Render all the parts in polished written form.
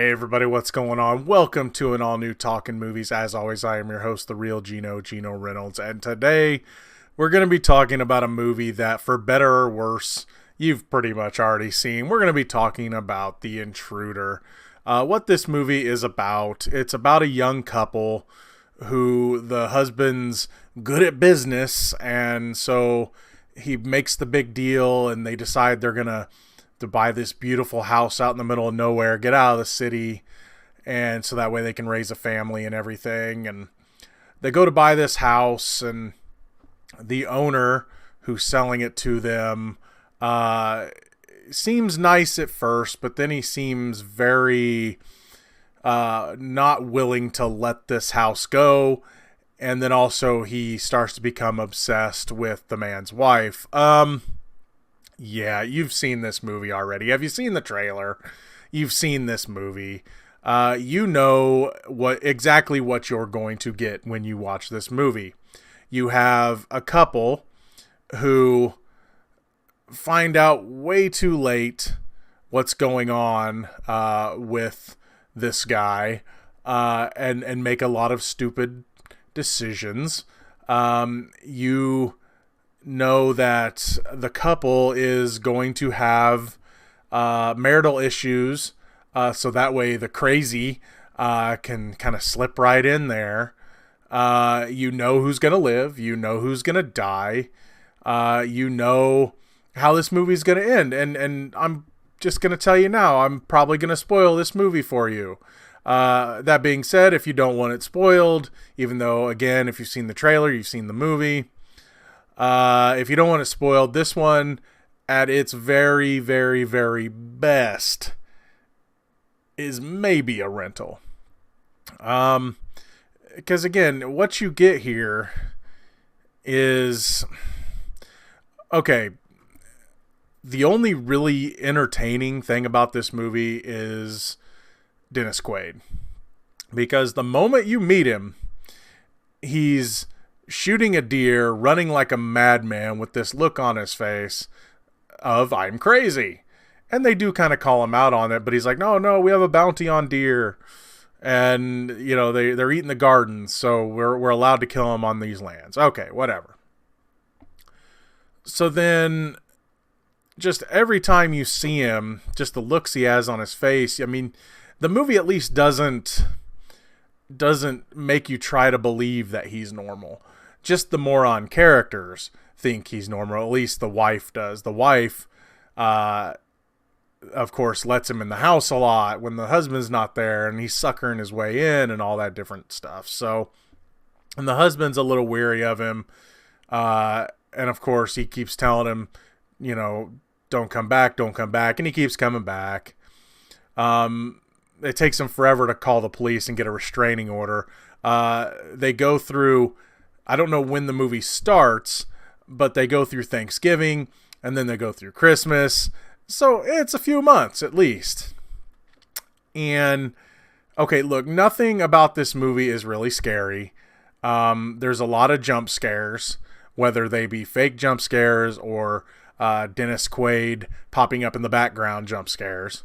Hey everybody, what's going on? Welcome to an all-new Talkin' Movies. As always, I am your host, the real Gino Reynolds, and today we're going to be talking about a movie that, for better or worse, you've pretty much already seen. We're going to be talking about The Intruder. What this movie is about, it's about a young couple who the husband's good at business, and so he makes the big deal, and they decide they're going to buy this beautiful house out in the middle of nowhere, get out of the city, and so that way they can raise a family and everything. And they go to buy this house, and the owner who's selling it to them seems nice at first, but then he seems very not willing to let this house go. And then also he starts to become obsessed with the man's wife. Yeah, you've seen this movie already. Have you seen the trailer? You've seen this movie. You know exactly what you're going to get when you watch this movie. You have a couple who find out way too late what's going on with this guy and make a lot of stupid decisions. You know that the couple is going to have marital issues, so that way the crazy can kind of slip right in there. You know who's going to live. You know who's going to die. You know how this movie's going to end. And I'm just going to tell you now, I'm probably going to spoil this movie for you. That being said, if you don't want it spoiled, even though, again, if you've seen the trailer, you've seen the movie, if you don't want it spoiled, this one, at its very, very, very best, is maybe a rental. Because again, what you get here is, okay, the only really entertaining thing about this movie is Dennis Quaid. Because the moment you meet him, he's shooting a deer, running like a madman with this look on his face of, I'm crazy. And they do kind of call him out on it, but he's like, no, we have a bounty on deer. And, you know, they're eating the gardens, so we're allowed to kill them on these lands. Okay, whatever. So then, just every time you see him, just the looks he has on his face, I mean, the movie at least doesn't make you try to believe that he's normal. Just the moron characters think he's normal. At least the wife does. The wife, of course, lets him in the house a lot when the husband's not there, and he's suckering his way in and all that different stuff. So, and the husband's a little weary of him. And of course, he keeps telling him, you know, don't come back. And he keeps coming back. It takes him forever to call the police and get a restraining order. They go through, I don't know when the movie starts, but they go through Thanksgiving, and then they go through Christmas. So it's a few months at least. And, okay, look, nothing about this movie is really scary. There's a lot of jump scares, whether they be fake jump scares or Dennis Quaid popping up in the background jump scares.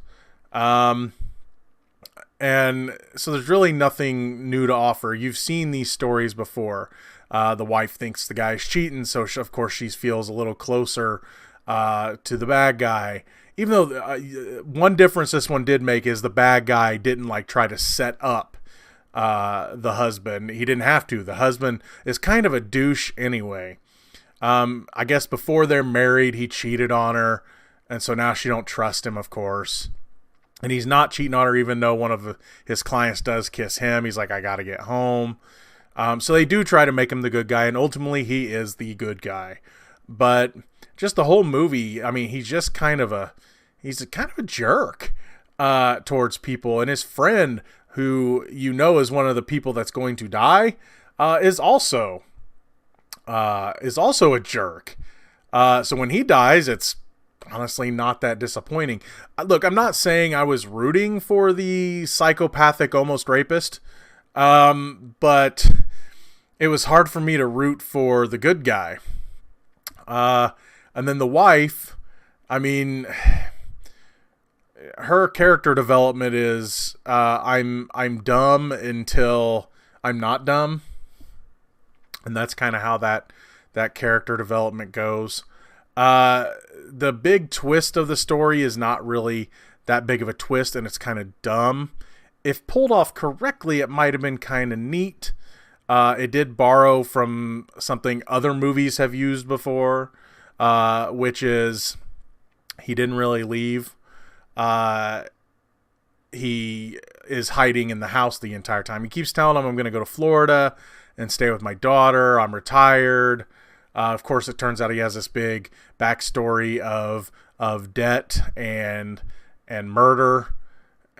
And so there's really nothing new to offer. You've seen these stories before. The wife thinks the guy's cheating, so of course she feels a little closer to the bad guy. Even though one difference this one did make is the bad guy didn't like try to set up the husband. He didn't have to. The husband is kind of a douche anyway. I guess before they're married, he cheated on her, and so now she don't trust him, of course. And he's not cheating on her, even though one of his clients does kiss him. He's like, I got to get home. So they do try to make him the good guy, and ultimately he is the good guy. But just the whole movie, I mean, he's kind of a jerk towards people. And his friend, who you know is one of the people that's going to die, is also a jerk. So when he dies, it's honestly not that disappointing. Look, I'm not saying I was rooting for the psychopathic almost rapist, but it was hard for me to root for the good guy. And then the wife, I mean, her character development is I'm dumb until I'm not dumb, and that's kind of how that character development goes. The big twist of the story is not really that big of a twist, and it's kind of dumb. If pulled off correctly, it might have been kind of neat. It did borrow from something other movies have used before, which is he didn't really leave. He is hiding in the house the entire time. He keeps telling him, I'm going to go to Florida and stay with my daughter. I'm retired. Of course, it turns out he has this big backstory of debt and murder,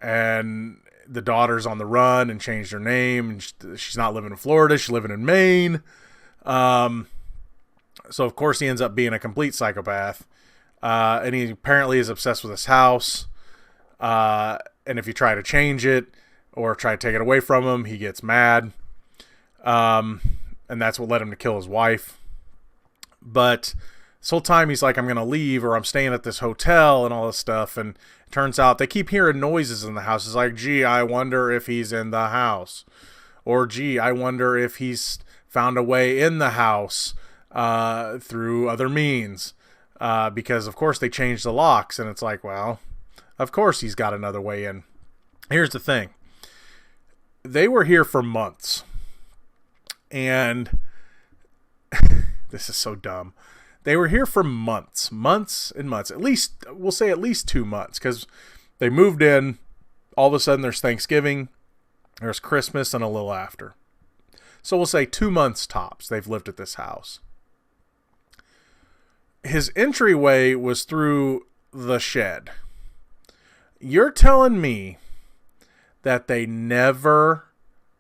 and the daughter's on the run and changed her name, and she's not living in Florida. She's living in Maine. So of course he ends up being a complete psychopath. And he apparently is obsessed with his house. And if you try to change it or try to take it away from him, he gets mad. And that's what led him to kill his wife. But this whole time he's like, I'm going to leave, or I'm staying at this hotel and all this stuff. And it turns out they keep hearing noises in the house. It's like, gee, I wonder if he's in the house. Or, gee, I wonder if he's found a way in the house through other means. Because, of course, they changed the locks. And it's like, well, of course he's got another way in. Here's the thing. They were here for months. And this is so dumb. They were here for months and months. At least, we'll say at least 2 months. Because they moved in. All of a sudden, there's Thanksgiving. There's Christmas and a little after. So we'll say 2 months tops they've lived at this house. His entryway was through the shed. You're telling me that they never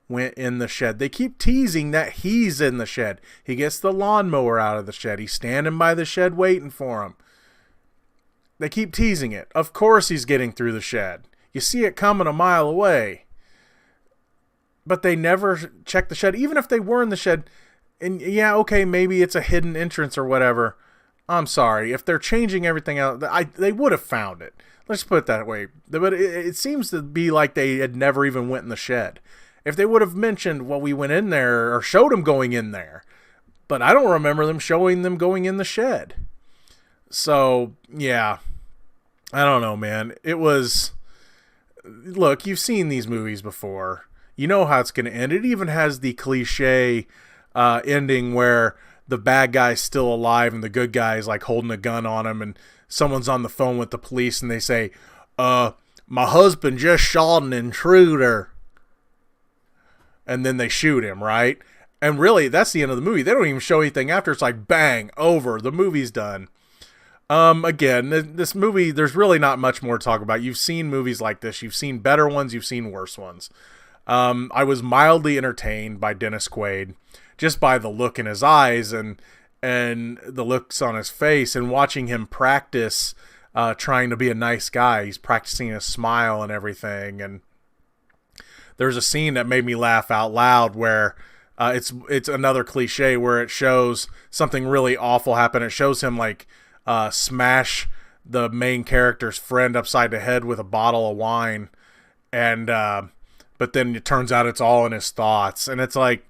went in the shed. They keep teasing that he's in the shed. He gets the lawnmower out of the shed. He's standing by the shed waiting for him. They keep teasing it. Of course he's getting through the shed. You see it coming a mile away. But they never check the shed. Even if they were in the shed, and yeah, okay, maybe it's a hidden entrance or whatever. I'm sorry. If they're changing everything out, they would have found it. Let's put it that way. But it seems to be like they had never even went in the shed. If they would have mentioned, well, we went in there, or showed them going in there. But I don't remember them showing them going in the shed. So, yeah. I don't know, man. It was... Look, you've seen these movies before. You know how it's going to end. It even has the cliche ending where the bad guy's still alive and the good guy's like holding a gun on him, and someone's on the phone with the police and they say, my husband just shot an intruder. And then they shoot him, right? And really, that's the end of the movie. They don't even show anything after. It's like, bang, over. The movie's done. Again, this movie, there's really not much more to talk about. You've seen movies like this. You've seen better ones. You've seen worse ones. I was mildly entertained by Dennis Quaid, just by the look in his eyes and the looks on his face, and watching him practice trying to be a nice guy. He's practicing a smile and everything. And there's a scene that made me laugh out loud where it's another cliche where it shows something really awful happen. It shows him like smash the main character's friend upside the head with a bottle of wine, and but then it turns out it's all in his thoughts, and it's like,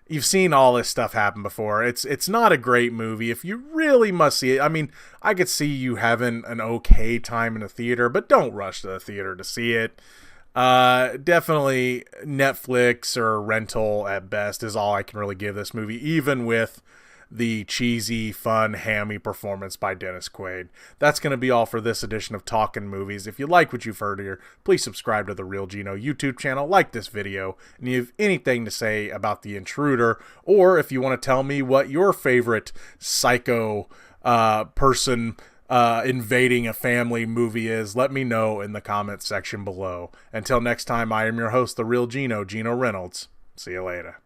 you've seen all this stuff happen before. It's not a great movie. If you really must see it, I mean, I could see you having an okay time in a theater, but don't rush to the theater to see it. Definitely Netflix or rental at best is all I can really give this movie, even with the cheesy, fun, hammy performance by Dennis Quaid. That's going to be all for this edition of Talkin' Movies. If you like what you've heard here, please subscribe to the Real Gino YouTube channel, like this video, and you have anything to say about The Intruder, or if you want to tell me what your favorite psycho person invading a family movie is, let me know in the comments section below. Until next time, I am your host, The Real Gino, Gino Reynolds. See you later.